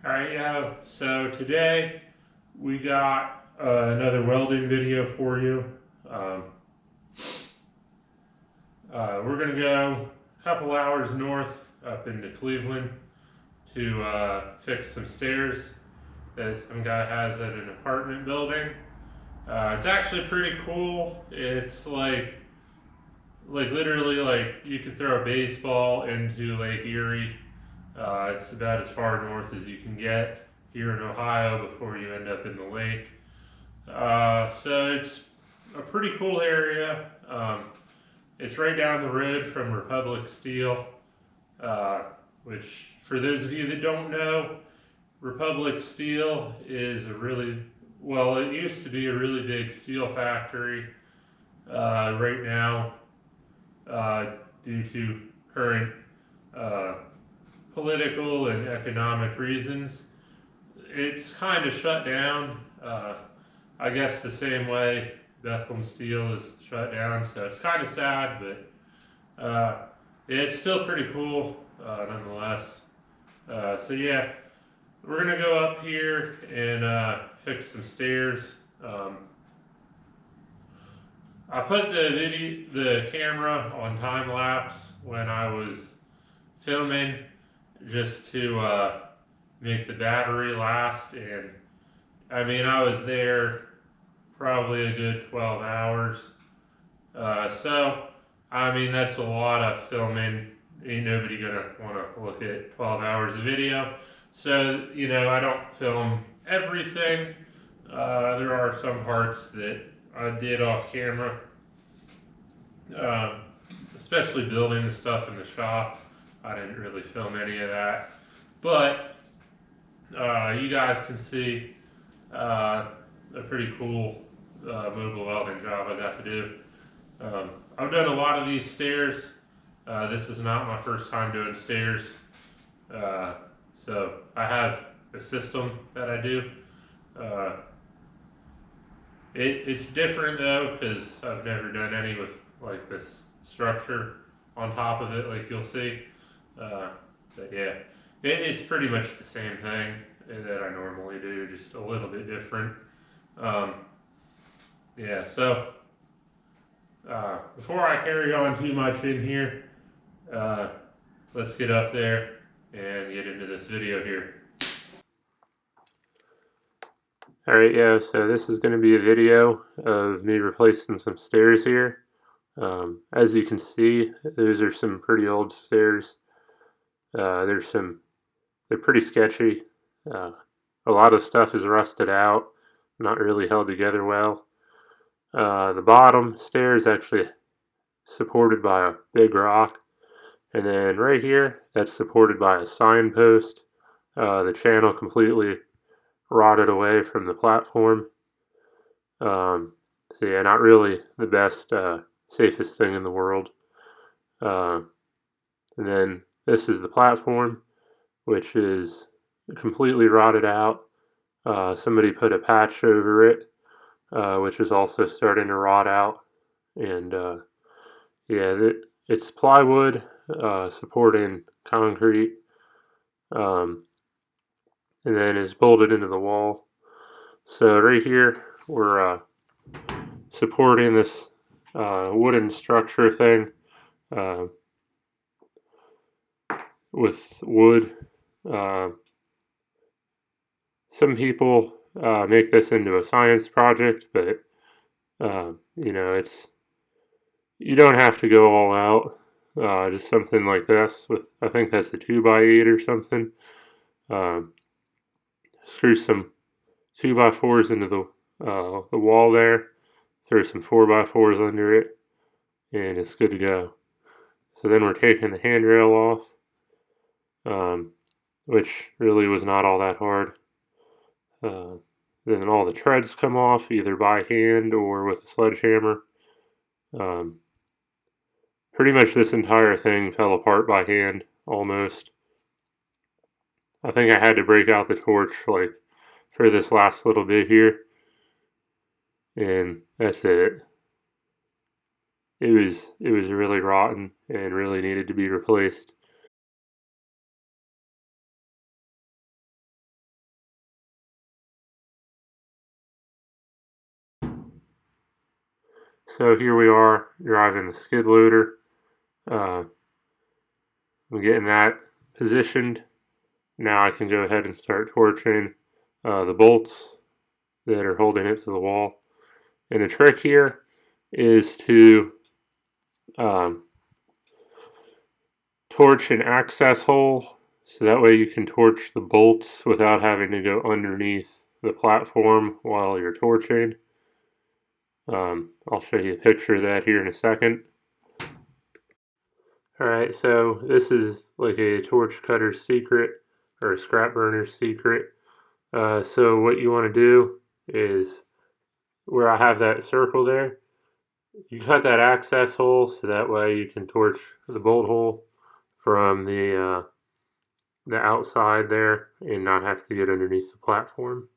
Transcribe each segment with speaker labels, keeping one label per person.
Speaker 1: Alright, so today we got another welding video for you. Um, we're going to go a couple hours north up into Cleveland to fix some stairs that some guy has at an apartment building. It's actually pretty cool. It's like literally like you could throw a baseball into Lake Erie. It's about as far north as you can get here in Ohio before you end up in the lake. So it's a pretty cool area. It's right down the road from Republic Steel, which for those of you that don't know, Republic Steel is it used to be a really big steel factory. Right now, due to current political and economic reasons, it's kind of shut down. I guess the same way Bethlehem Steel is shut down, so it's kind of sad, but it's still pretty cool nonetheless. So yeah, we're gonna go up here and fix some stairs. I put the camera on time lapse when I was filming, just to make the battery last, and I mean I was there probably a good 12 hours. So I mean that's a lot of filming. Ain't nobody gonna want to look at 12 hours of video. So I don't film everything. There are some parts that I did off camera, especially building the stuff in the shop. I didn't really film any of that, but you guys can see a pretty cool mobile welding job I got to do. I've done a lot of these stairs. This is not my first time doing stairs, so I have a system that I do. It's different though, because I've never done any with like this structure on top of it, like you'll see. But yeah, it's pretty much the same thing that I normally do, just a little bit different. Yeah, so before I carry on too much in here, let's get up there and get into this video here. Alright, yeah, so this is going to be a video of me replacing some stairs here. As you can see, those are some pretty old stairs. They're pretty sketchy. A lot of stuff is rusted out, not really held together well. The bottom stair is actually supported by a big rock, and then right here, that's supported by a signpost. The channel completely rotted away from the platform. So yeah, not really the best, safest thing in the world. And then this is the platform, which is completely rotted out. Somebody put a patch over it, which is also starting to rot out. And yeah, it's plywood supporting concrete, and then is bolted into the wall. So right here, we're supporting this wooden structure thing with wood. Some people make this into a science project, but you don't have to go all out. Just something like this with, I think that's a 2x8 or something. Screw some 2x4s into the wall there. Throw some 4x4s under it, and it's good to go. So then we're taking the handrail off, which really was not all that hard. Then all the treads come off, either by hand or with a sledgehammer. Pretty much this entire thing fell apart by hand, almost. I think I had to break out the torch like for this last little bit here, and that's it. It was really rotten and really needed to be replaced. So here we are driving the skid loader. I'm getting that positioned. Now I can go ahead and start torching the bolts that are holding it to the wall. And the trick here is to um, torch an access hole, so that way you can torch the bolts without having to go underneath the platform while you're torching. I'll show you a picture of that here in a second. Alright, so this is like a torch cutter's secret, or a scrap burner's secret. So what you want to do is, where I have that circle there, you cut that access hole so that way you can torch the bolt hole from the outside there and not have to get underneath the platform.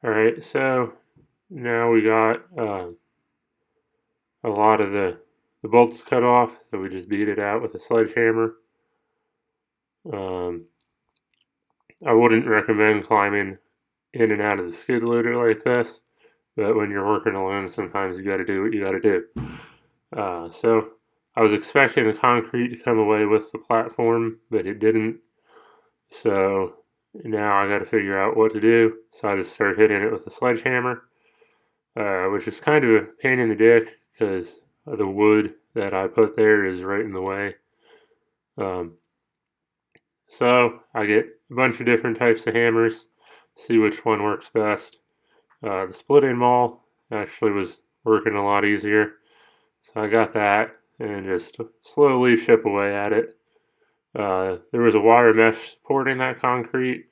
Speaker 1: Alright, so now we got a lot of the bolts cut off, so we just beat it out with a sledgehammer. I wouldn't recommend climbing in and out of the skid loader like this, but when you're working alone, sometimes you gotta do what you gotta do. So I was expecting the concrete to come away with the platform, but it didn't. So now I gotta figure out what to do. So I just started hitting it with a sledgehammer, which is kind of a pain in the dick because the wood that I put there is right in the way. So I get a bunch of different types of hammers, see which one works best. The split-in maul actually was working a lot easier, so I got that and just slowly chip away at it. There was a wire mesh supporting that concrete,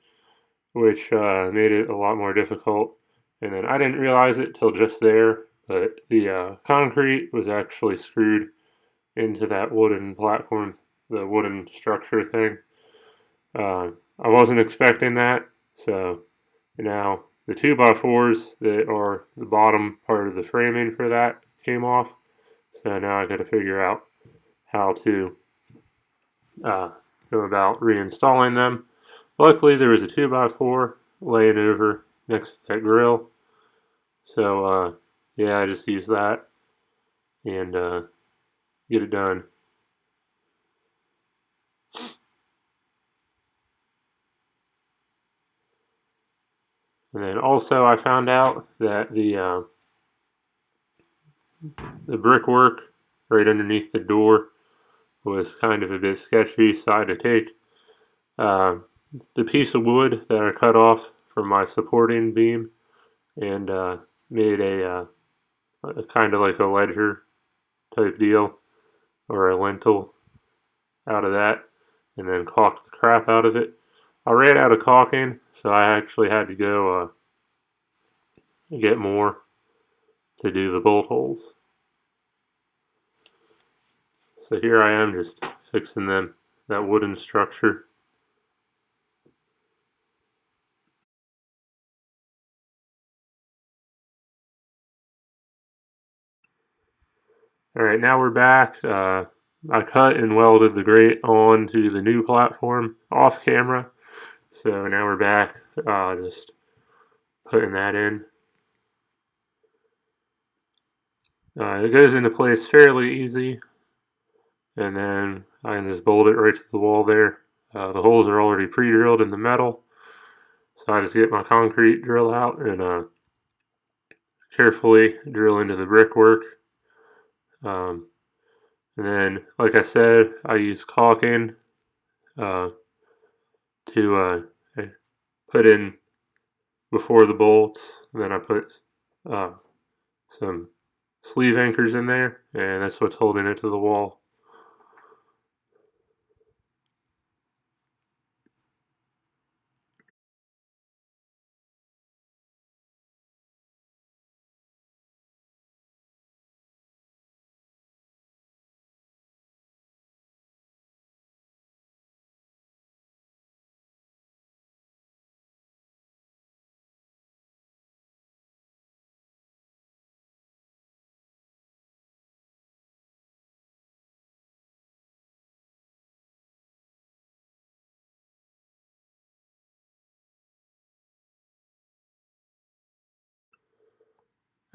Speaker 1: which made it a lot more difficult. And then I didn't realize it till just there, but the concrete was actually screwed into that wooden platform, the wooden structure thing. I wasn't expecting that, so now the 2x4s that are the bottom part of the framing for that came off. So now I got to figure out how to go about reinstalling them. Luckily, there was a 2x4 laying over next to that grill. So yeah, I just used that and get it done. And then also I found out that the brickwork right underneath the door was kind of a bit sketchy, so I had to take the piece of wood that I cut off from my supporting beam and made a kind of like a ledger type deal, or a lintel out of that, and then caulked the crap out of it. I ran out of caulking, so I actually had to go get more to do the bolt holes. So here I am just fixing that wooden structure. Alright, now we're back. I cut and welded the grate onto the new platform off camera. So now we're back, just putting that in. It goes into place fairly easy, and then I can just bolt it right to the wall there. The holes are already pre-drilled in the metal, so I just get my concrete drill out and carefully drill into the brickwork. And then, like I said, I use caulking to put in before the bolts. And then I put some sleeve anchors in there, and that's what's holding it to the wall.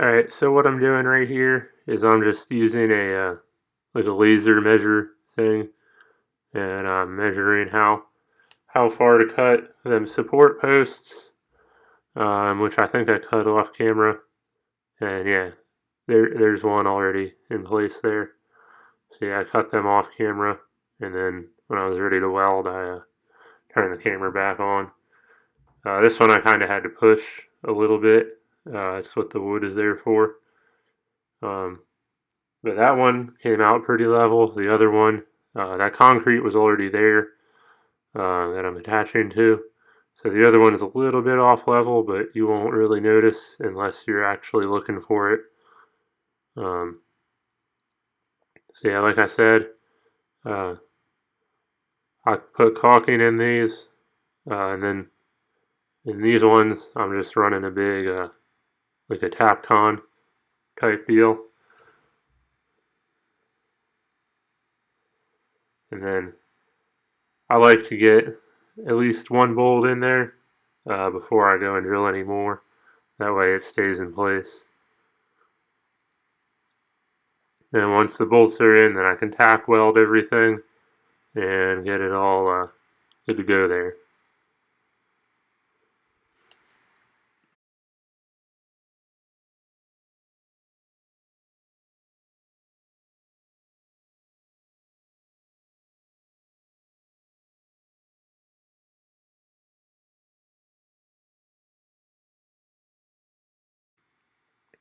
Speaker 1: Alright, so what I'm doing right here is I'm just using like a laser measure thing, and I'm measuring how far to cut them support posts, which I think I cut off camera, and yeah, there's one already in place there. So yeah, I cut them off camera, and then when I was ready to weld, I turned the camera back on. This one I kind of had to push a little bit. It's what the wood is there for. Um, but that one came out pretty level. The other one, that concrete was already there that I'm attaching to. So the other one is a little bit off level, but you won't really notice unless you're actually looking for it. Um, so yeah, like I said, uh, I put caulking in these, and then in these ones, I'm just running a big, like a Tapcon type deal. And then I like to get at least one bolt in there before I go and drill any more. That way it stays in place. And once the bolts are in, then I can tack weld everything and get it all good to go there.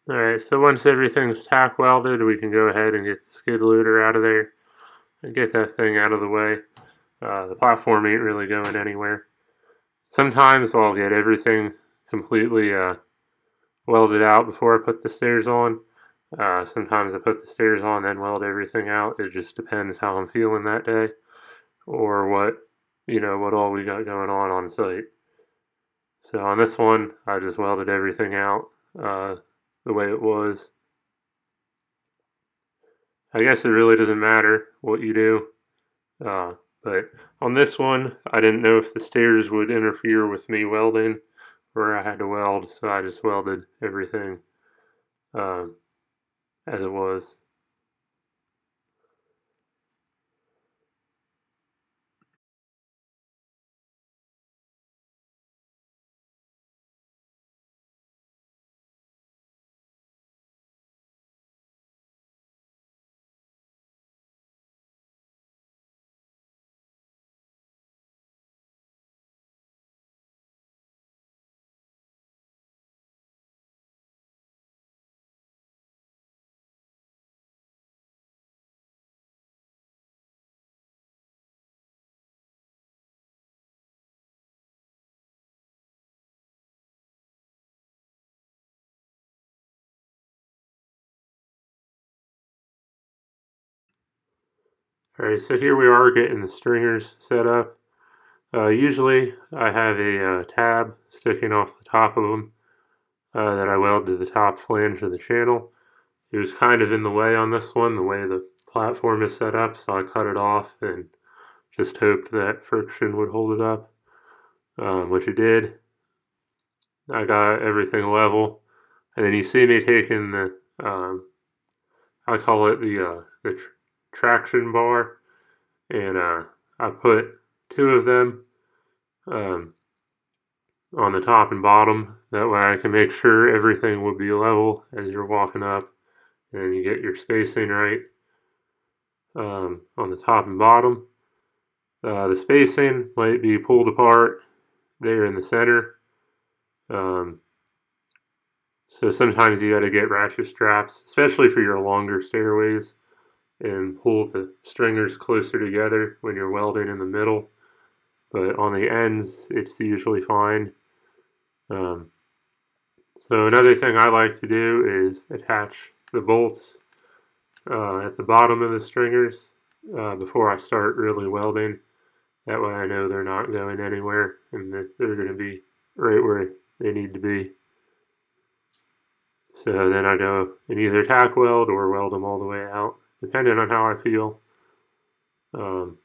Speaker 1: Alright, so once everything's tack welded, we can go ahead and get the skid loader out of there and get that thing out of the way. The platform ain't really going anywhere. Sometimes I'll get everything completely welded out before I put the stairs on. Sometimes I put the stairs on, then weld everything out. It just depends how I'm feeling that day, or what all we got going on site. So on this one, I just welded everything out the way it was. I guess it really doesn't matter what you do, but on this one, I didn't know if the stairs would interfere with me welding, or I had to weld, so I just welded everything uh, as it was. Alright, so here we are getting the stringers set up. Usually I have a tab sticking off the top of them that I weld to the top flange of the channel. It was kind of in the way on this one, the way the platform is set up, so I cut it off and just hoped that friction would hold it up, which it did. I got everything level, and then you see me taking I call it the traction bar, and I put two of them um, on the top and bottom. That way I can make sure everything will be level as you're walking up, and you get your spacing right on the top and bottom. The spacing might be pulled apart there in the center. Um, so sometimes you got to get ratchet straps, especially for your longer stairways, and pull the stringers closer together when you're welding in the middle. But on the ends, it's usually fine. Um, so another thing I like to do is attach the bolts at the bottom of the stringers before I start really welding. That way I know they're not going anywhere and that they're going to be right where they need to be. So then I go and either tack weld or weld them all the way out, depending on how I feel. Um,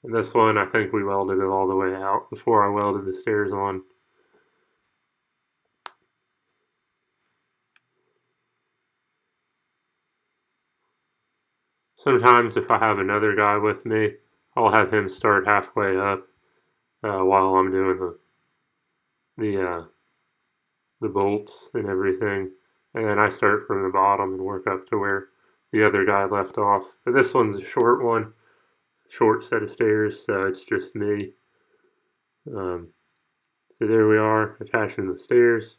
Speaker 1: and this one, I think we welded it all the way out before I welded the stairs on. Sometimes if I have another guy with me, I'll have him start halfway up while I'm doing the the bolts and everything, and then I start from the bottom and work up to where the other guy left off. But this one's a short one, short set of stairs, so it's just me. Um, so there we are, attaching the stairs.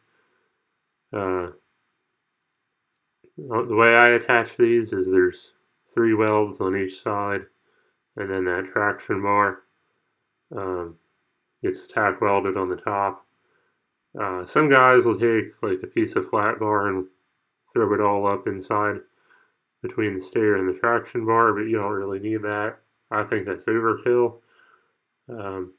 Speaker 1: Uh, the way I attach these is there's 3 welds on each side, and then that traction bar um, gets tack welded on the top. Some guys will take like a piece of flat bar and throw it all up inside between the stair and the traction bar, but you don't really need that. I think that's overkill. Um,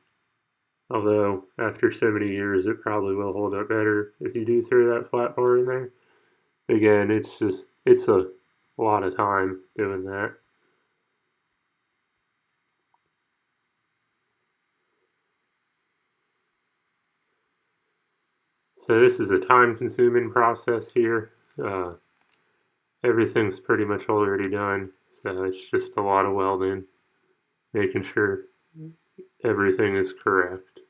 Speaker 1: Although after so many years, it probably will hold up better if you do throw that flat bar in there. Again, it's a lot of time doing that. So this is a time-consuming process here. Uh, Everything's pretty much already done, so it's just a lot of welding, making sure everything is correct.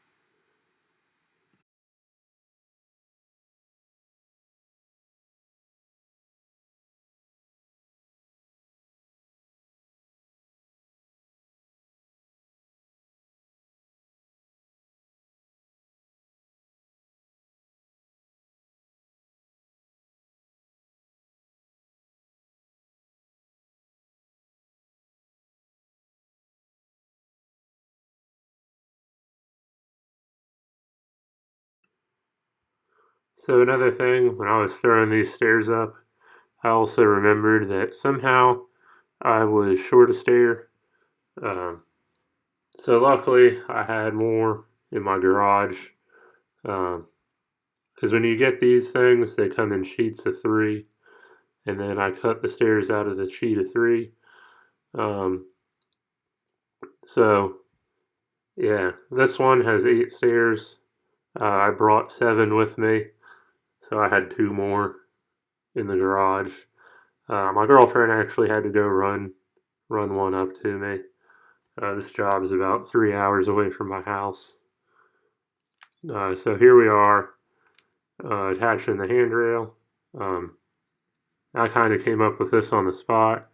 Speaker 1: So another thing, when I was throwing these stairs up, I also remembered that somehow I was short a stair. Um, so luckily, I had more in my garage. Because when you get these things, they come in sheets of 3, and then I cut the stairs out of the sheet of 3. Um, so yeah, this one has 8 stairs. I brought 7 with me, so I had 2 more in the garage. My girlfriend actually had to go run one up to me. This job is about 3 hours away from my house. So here we are, attaching the handrail. Um, I kind of came up with this on the spot.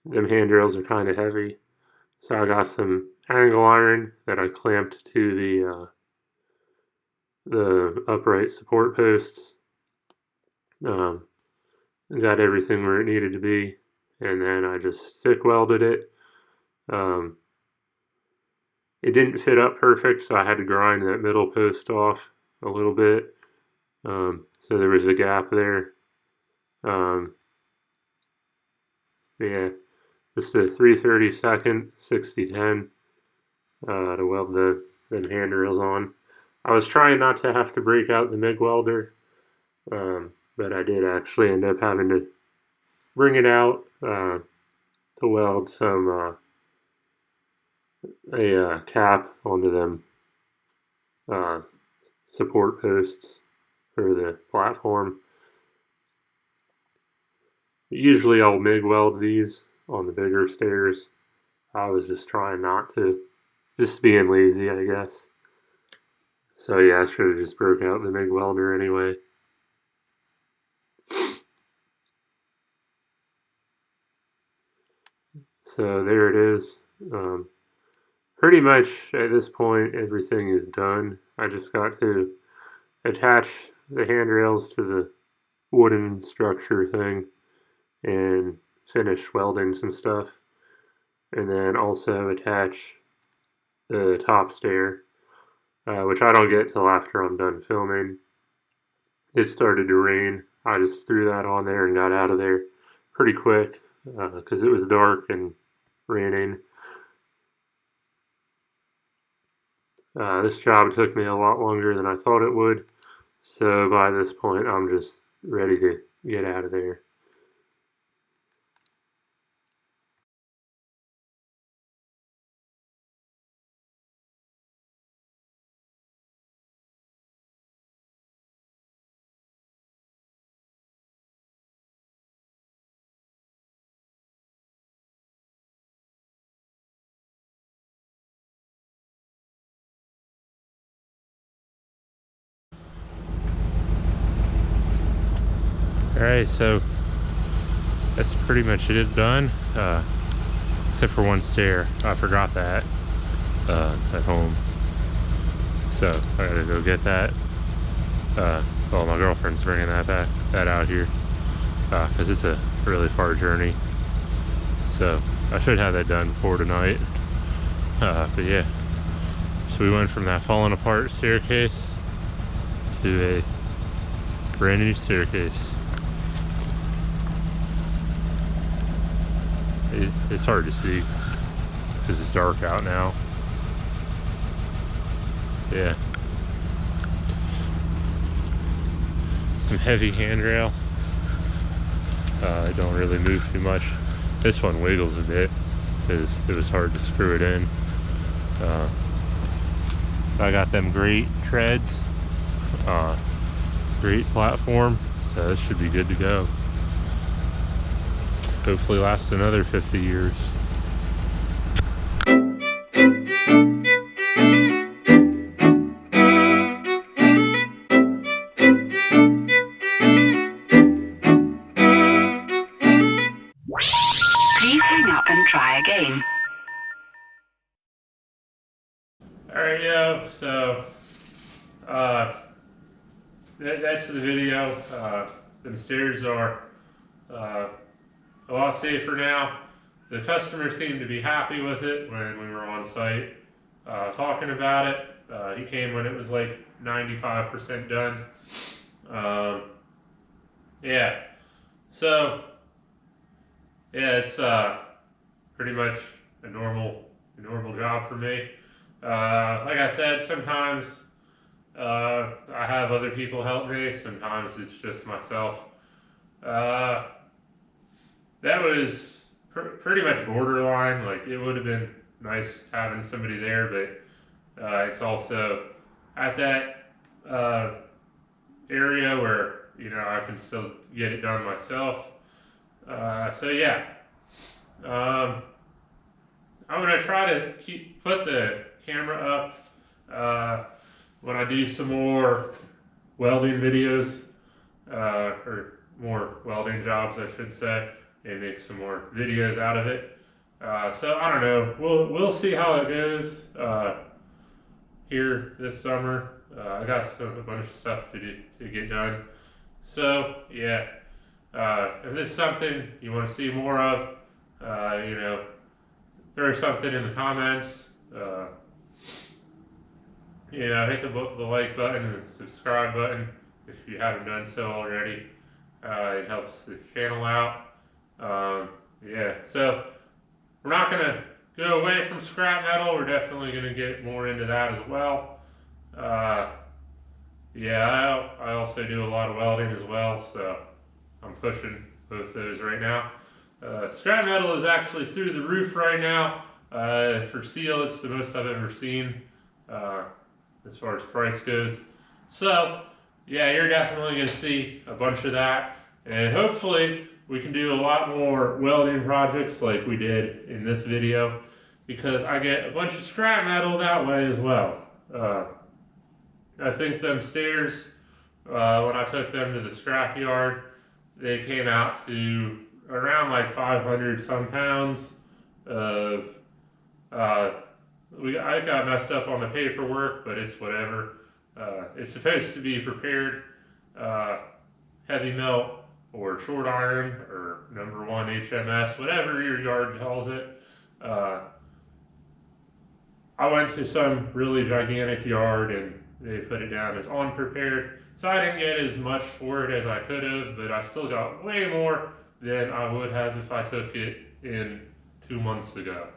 Speaker 1: Them handrails are kind of heavy, so I got some angle iron that I clamped to the upright support posts. Um, got everything where it needed to be, and then I just stick welded it. Um, it didn't fit up perfect, so I had to grind that middle post off a little bit. So there was a gap there. Um, yeah, just a 3/32 6010 to weld the handrails on. I was trying not to have to break out the MIG welder, but I did actually end up having to bring it out to weld a cap onto them uh, support posts for the platform. Usually I'll MIG weld these on the bigger stairs. I was just trying not to, just being lazy, I guess. So yeah, I should have just broke out the MIG welder anyway. So there it is. Pretty much at this point, everything is done. I just got to attach the handrails to the wooden structure thing and finish welding some stuff. And then also attach the top stair, which I don't get till after I'm done filming. It started to rain. I just threw that on there and got out of there pretty quick because it was dark and raining. This job took me a lot longer than I thought it would, so by this point I'm just ready to get out of there. Alright, so that's pretty much it done, except for one stair. I forgot that at home, so I gotta go get that. Well, my girlfriend's bringing that out here because it's a really far journey, so I should have that done before tonight. But yeah, so we went from that falling apart staircase to a brand new staircase. It's hard to see because it's dark out now. Yeah. Some heavy handrail. It don't really move too much. This one wiggles a bit because it was hard to screw it in. I got them great treads, great platform, so this should be good to go. Hopefully last another 50 years.
Speaker 2: Please hang up and try again.
Speaker 1: Alright, yo, so that's the video. The stairs are a lot safer now. The customer seemed to be happy with it when we were on site talking about it. He came when it was like 95% done. Yeah, so yeah, it's pretty much a normal job for me. Like I said, sometimes I have other people help me. Sometimes it's just myself. That was pretty much borderline. Like, it would have been nice having somebody there, but it's also at that area where, you know, I can still get it done myself. So yeah, I'm gonna try to put the camera up when I do some more welding videos, or more welding jobs, I should say, and make some more videos out of it. So I don't know. We'll see how it goes here this summer. I got a bunch of stuff to get done. So yeah, if this is something you want to see more of, you know, throw something in the comments. You know, hit the like button and the subscribe button if you haven't done so already. It helps the channel out. Yeah, so we're not gonna go away from scrap metal. We're definitely gonna get more into that as well. Yeah, I also do a lot of welding as well, so I'm pushing both those right now. Scrap metal is actually through the roof right now. For steel, it's the most I've ever seen as far as price goes. So yeah, you're definitely going to see a bunch of that, and hopefully we can do a lot more welding projects like we did in this video, because I get a bunch of scrap metal that way as well. I think them stairs, when I took them to the scrap yard, they came out to around like 500 some pounds of I got messed up on the paperwork, but it's whatever. It's supposed to be prepared heavy melt or short iron or number 1 HMS, whatever your yard calls it. I went to some really gigantic yard and they put it down as unprepared, so I didn't get as much for it as I could have, but I still got way more than I would have if I took it in 2 months ago.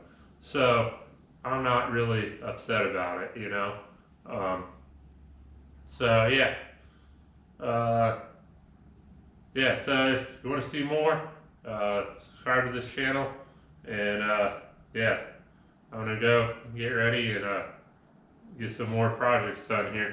Speaker 1: So I'm not really upset about it, you know. So yeah, yeah. So if you want to see more, subscribe to this channel, and yeah, I'm gonna go get ready and get some more projects done here.